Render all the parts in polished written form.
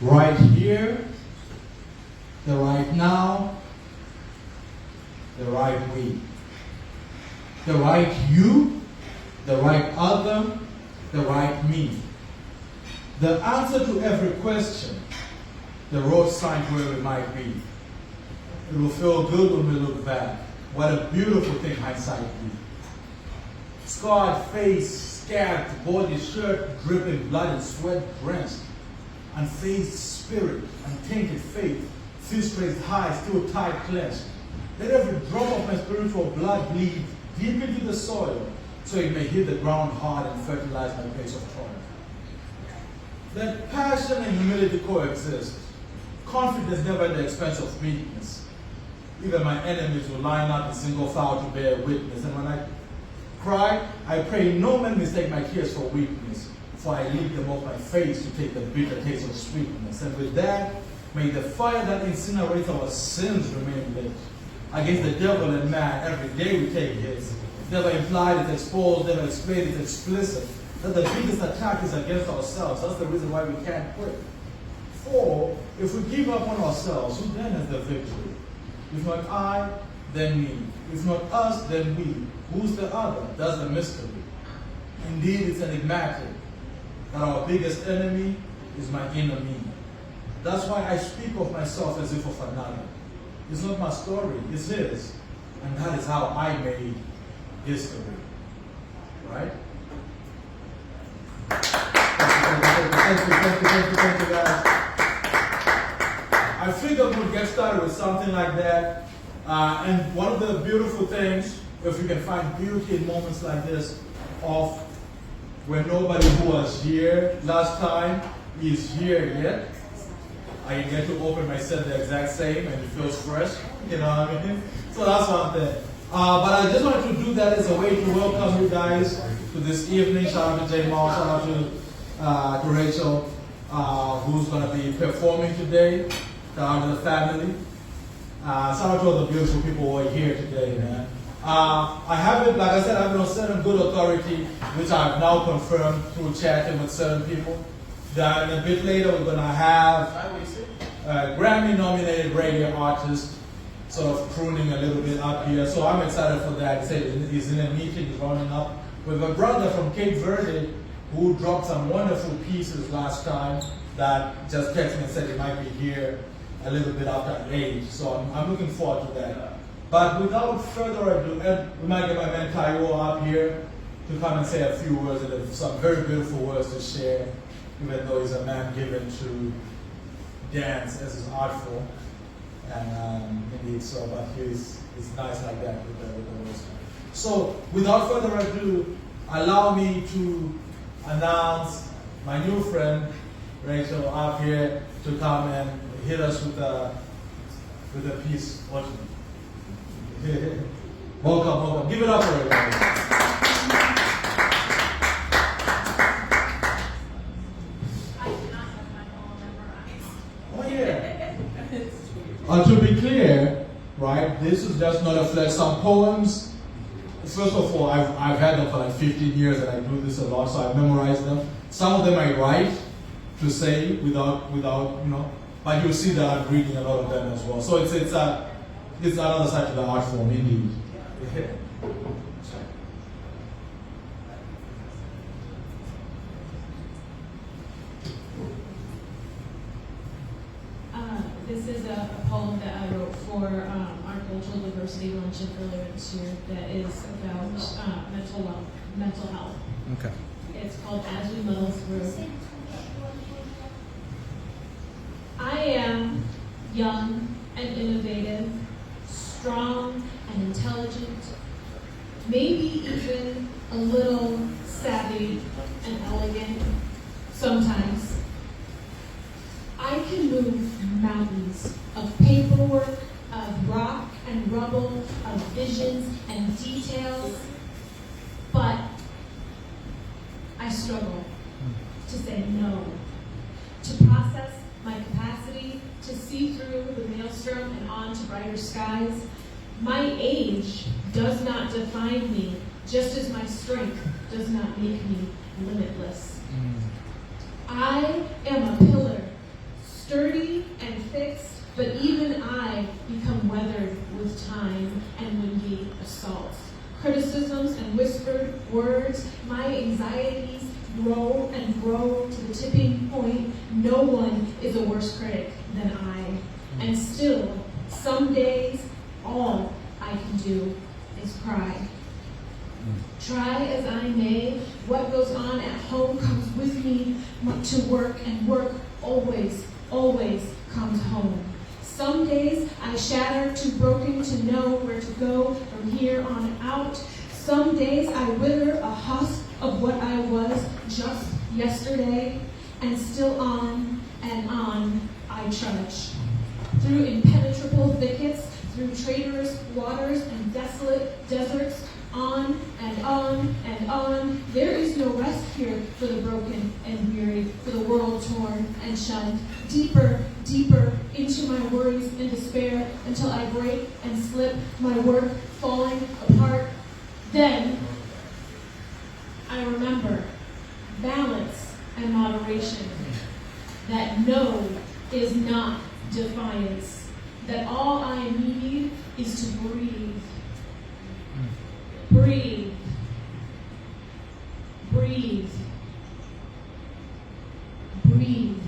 right here, the right now, the right way. The right you, the right other, the right me. The answer to every question, the road sign where we might be. It will feel good when we look back. What a beautiful thing hindsight be. Scarred face, scabbed body, shirt dripping blood and sweat drenched. Unfazed spirit, untainted faith, fist raised high, still tight clenched. Let every drop of my spiritual blood bleed deep into the soil, so it may hit the ground hard and fertilize my place of toil. Let passion and humility coexist. Confidence never at the expense of weakness. Even my enemies will line up in single file to bear witness. And when I cry, I pray no man mistake my tears for weakness, for I leave them off my face to take the bitter taste of sweetness. And with that, may the fire that incinerates our sins remain lit. Against the devil and man, every day we take hits. It's never implied, it's exposed, never explained, it's explicit. That the biggest attack is against ourselves. That's the reason why we can't quit. For, if we give up on ourselves, who then has the victory? If not I, then me. If not us, then we. Who's the other? That's the mystery. Indeed, it's enigmatic that our biggest enemy is my inner me. That's why I speak of myself as if of another. It's not my story, it's his. And that is how I made history. Right? Thank you, guys. I figured we'd get started with something like that. And one of the beautiful things, if you can find beauty in moments like this, of when nobody who was here last time is here yet, I get to open my set the exact same and it feels fresh, you know what I mean? So that's one thing. But I just wanted to do that as a way to welcome you guys to this evening. Shout out to J Mal, shout out to Rachel, who's going to be performing today. Shout out to the family. Shout out to all the beautiful people who are here today, man. I haven't, like I said, I have no certain good authority, which I've now confirmed through chatting with certain people. Then a bit later, we're going to have a Grammy-nominated radio artist sort of crooning a little bit up here. So I'm excited for that. He said he's in a meeting, he's running up with a brother from Cape Verde who dropped some wonderful pieces last time that just texted me and said he might be here a little bit after 8. So I'm looking forward to that. But without further ado, we might get my man Taiwo up here to come and say a few words, and some very beautiful words to share, even though he's a man given to dance as his art form. And indeed so, but it's nice like that with the words. So without further ado, allow me to announce my new friend, Rachel, up here to come and hit us with a piece. Welcome. Give it up for everybody. Oh yeah. To be clear, right, this is just not a flex. Some poems, first of all, I've had them for like 15 years and I do this a lot, so I've memorized them. Some of them I write to say without, but you'll see that I'm reading a lot of them as well. So it's another side to the art form, indeed. This is a poem that I wrote for our cultural diversity luncheon earlier this year that is about mental health. Okay. It's called As We Muddle Through. I am young and innovative, strong and intelligent, maybe even a little savvy and elegant sometimes. I can move mountains of paperwork, of rock and rubble, of visions and details, but I struggle to say no, to process my capacity to see through the maelstrom and on to brighter skies. My age does not define me, just as my strength does not make me limitless. I am a pillar, sturdy and fixed, but even I become weathered with time and windy assaults. Criticisms and whispered words, my anxieties grow and grow to the tipping point. No one is a worse critic than I. And still, some days, all I can do is cry. Try as I may, what goes on at home comes with me to work, and work always, always comes home. Some days I shatter, too broken to know where to go from here on out. Some days I wither, a husk of what I was just yesterday, and still on and on I trudge. Through impenetrable thickets, through traitorous waters and desolate deserts, on and on and on. There is no rest here for the broken and weary, for the world torn and shunned. Deeper, deeper into my worries and despair until I break and slip, my work falling apart. Then I remember balance and moderation, that no is not defiance, that all I need is to breathe. Breathe. Breathe. Breathe.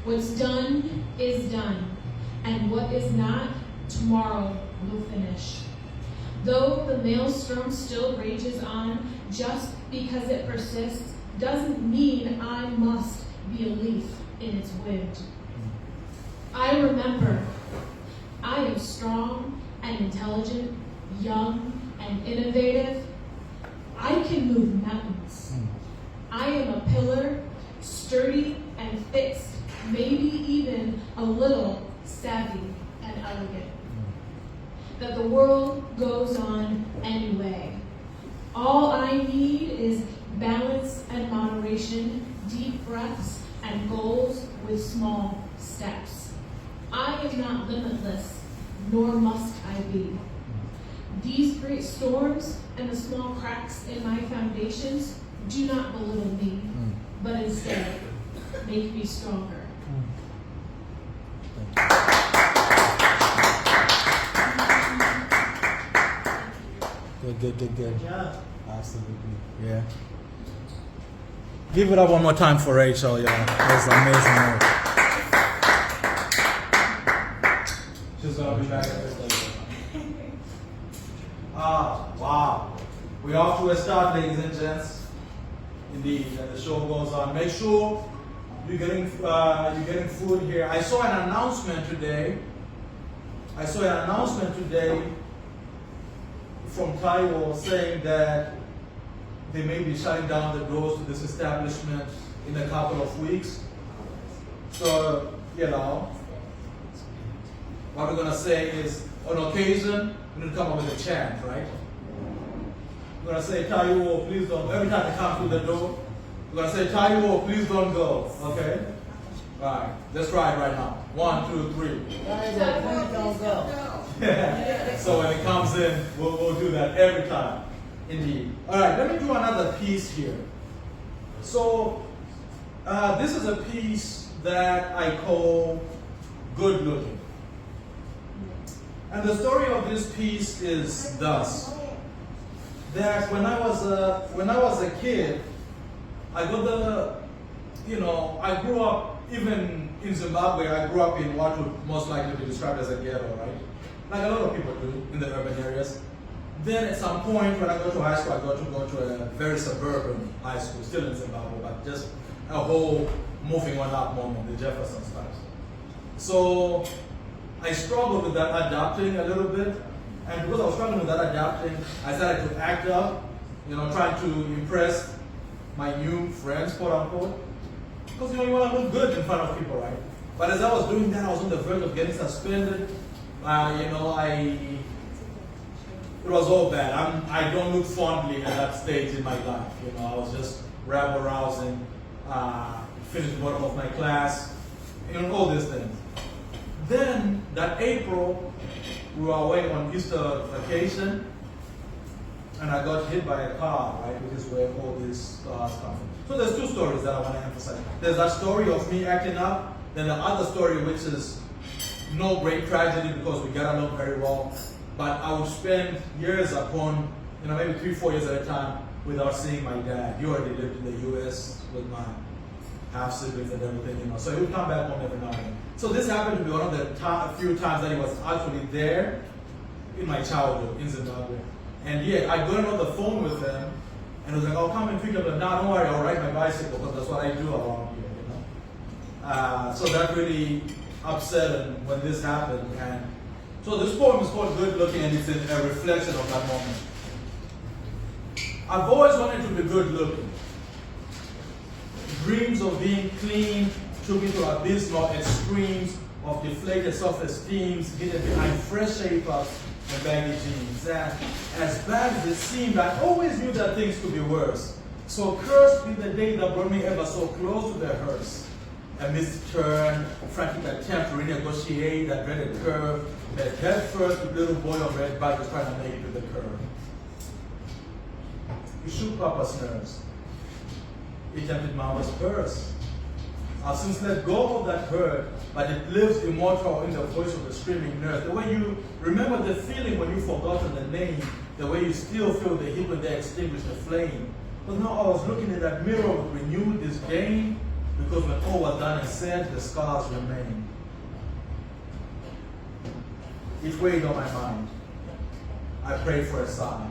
What's done is done, and what is not, tomorrow will finish. Though the maelstrom still rages on, just because it persists doesn't mean I must be a leaf in its wind. I remember I am strong and intelligent, young and innovative. I can move mountains. I am a pillar, sturdy and fixed, maybe even a little savvy and elegant. That the world goes on anyway. All I need is balance and moderation, deep breaths and goals with small steps. I am not limitless, nor must I be. These great storms and the small cracks in my foundations do not belittle me, but instead make me stronger. Good. Yeah. Absolutely. Yeah. Give it up one more time for Rachel, y'all. That was amazing. She's gonna be back at this later. Wow. We're off to a start, ladies and gents. Indeed, and the show goes on. Make sure you're getting food here. I saw an announcement today. From Taiwo saying that they may be shutting down the doors to this establishment in a couple of weeks. So, what we're gonna say is, on occasion, we need to come up with a chant, right? We're gonna say, Taiwo, please don't go. Every time they come through the door, we're gonna say, Taiwo, please don't go. Okay? All right, let's try it right now. 1, 2, 3. Taiwo, please don't go. So when it comes in, we'll do that every time. Indeed. All right, let me do another piece here. So this is a piece that I call Good Looking. And the story of this piece is thus: that when I was a kid, I grew up, even in Zimbabwe, I grew up in what would most likely be described as a ghetto, right? Like a lot of people do in the urban areas. Then at some point when I go to high school, I got to go to a very suburban high school, still in Zimbabwe, but just a whole moving on up moment, the Jefferson style. So I struggled with that adapting a little bit. And because I was struggling with that adapting, I started to act up, trying to impress my new friends, quote unquote. Because you want to look good in front of people, right? But as I was doing that, I was on the verge of getting suspended. It was all bad. I don't look fondly at that stage in my life. I was just rabble-rousing, finished the bottom of my class, all these things. Then that April, we were away on Easter vacation, and I got hit by a car, right, which is where all these stars come from. So there's two stories that I want to emphasize. There's that story of me acting up, Then the other story, which is no great tragedy because we get along very well, but I would spend years upon, maybe 3-4 years at a time without seeing my dad. He already lived in the U.S. with my half siblings and everything, so he would come back home every now and then. So this happened to be one of the few times that he was actually there in my childhood in Zimbabwe. And yeah, I got on the phone with him, and he was like, "I'll come and pick you up." And no, don't worry, I'll ride my bicycle because that's what I do around here, So that really upset him when this happened. And so this poem is called Good Looking, and it's a reflection of that moment. I've always wanted to be good looking. Dreams of being clean took me to abysmal extremes of deflated self-esteem, hidden behind fresh shapers and baggy jeans. And as bad as it seemed, I always knew that things could be worse. So cursed be the day that brought me ever so close to the hearse. A missed turn, frantic attempt to renegotiate that dreaded curve, that head first with little boy on red bike was trying to make it to the curve. It shook Papa's nerves. It tempted Mama's purse. I've since let go of that hurt, but it lives immortal in the voice of the screaming nurse. The way you remember the feeling when you've forgotten the name, the way you still feel the heat when they extinguish the flame. But now I was looking in that mirror with renewed disdain, because when all was done and said, the scars remain. It weighed on my mind. I prayed for a sign.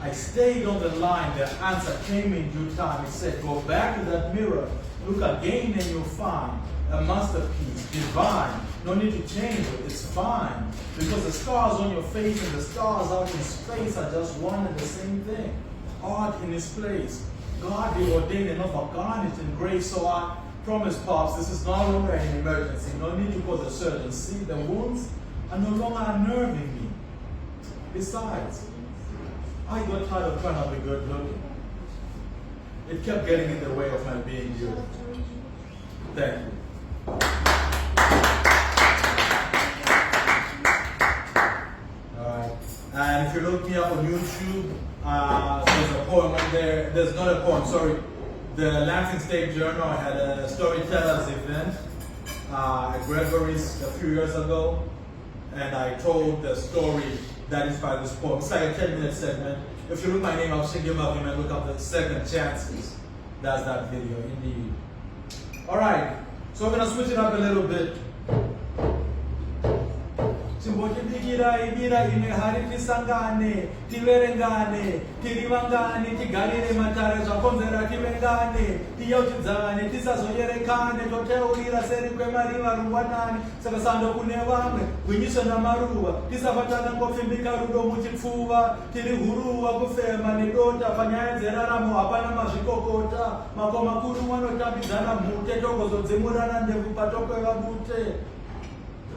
I stayed on the line. The answer came in due time. It said, go back to that mirror. Look again and you'll find a masterpiece, divine. No need to change it. It's fine. Because the scars on your face and the stars out in space are just one and the same thing. Art in its place. God be ordained enough of garnished in grace. So I promise, Pops, this is no longer an emergency. No need to call the surgeon. See, the wounds are no longer unnerving me. Besides, I got tired of trying to be good looking. It kept getting in the way of my being beautiful. Thank you. Alright. And if you look me up on YouTube, there's a poem on there. There's not a poem, sorry. The Lansing State Journal had a storytellers event at Gregory's a few years ago. And I told the story that inspired this poem. It's like a 10-minute segment. If you look my name up, Shingi Mavim, and look up the Second Chances. That's that video, indeed. Alright, so we're going to switch it up a little bit. Simbotibikira ibira imehari tisangane, tiverengane, tirivangane, tigarire matare zvakonzera tivengane, tiyauchidzane, tisazoyerekane, toteurira seri kwemariva rungwanani, saka sando kune vamwe, gwinyiso namaruva, tisavatana ngopfimbika rudo muchipfuva, tiri huruva kufema nedota, panyaya dzeraramo hapana mazvikokota, makoma kuru mwanotambidzana mhute, togozodzimurana ndebvu patokwevabute.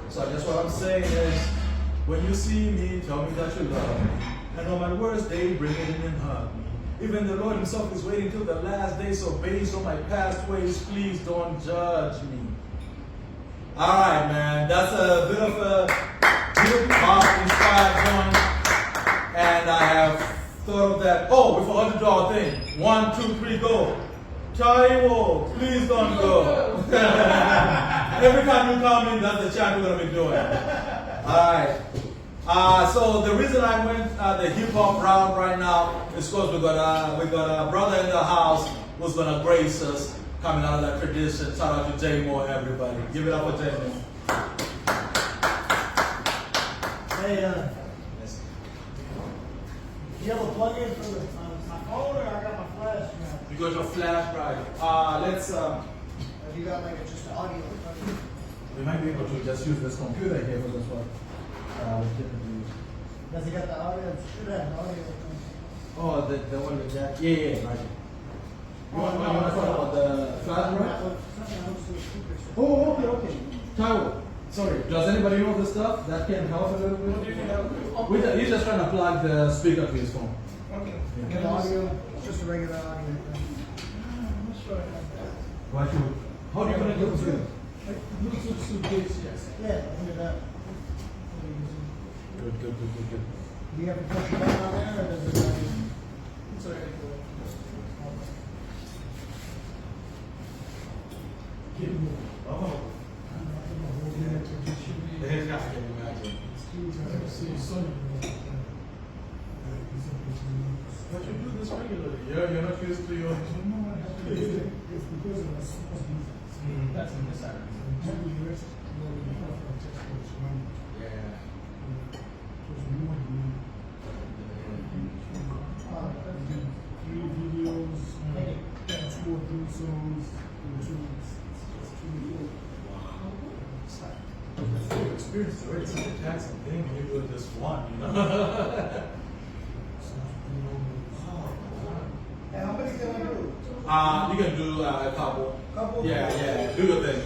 So I guess what I'm saying is, when you see me, tell me that you love me. And on my worst day, bring it in and hug me. Even the Lord himself is waiting till the last day, so based on my past ways, please don't judge me. Alright, man, that's a bit of a hip-hop inspired one. And I have thought of that. Oh, we forgot to draw a thing. 1, 2, 3, go. Taiwo, please don't go. Every time you come in, that's the chant we're going to be doing. Alright. So the reason I went the hip-hop route right now is because we got a brother in the house who's going to grace us coming out of that tradition. Shout out to J Moore, everybody. Give it up for J Moore. Hey, yes. Do you have a plug-in for my phone, or I got my flash now? You got your flash drive. Let's. Have you got like just audio? We might be able to just use this computer here for this one. Does he got the audio? It should have audio. Oh, the one with that? Yeah, right. You want to talk about the flash drive? Oh, okay. Taiwo, sorry. Does anybody know the stuff that can help a little bit? He's just trying to plug the speaker to his phone. Okay. Yeah. The audio, it's just a regular audio. I'm not sure I have that. How do you connect your computer? Bluetooth suitcase, yes. Yeah, look at that. Good. Do you have to push a button on there, or does it? It's already Oh. See, Sonny. But you do this regularly. You're not used to your. It's because of the super business. That's in this area. Maybe the rest, we have to check for its money. Yeah. It was more than we did 3 videos, 2 or 3 songs in 2 weeks. It's really cool. You've experienced already such a taxing thing, and you're doing this one, you know? Hey, how many can I do? You can do a couple. Couple? Yeah, do your thing.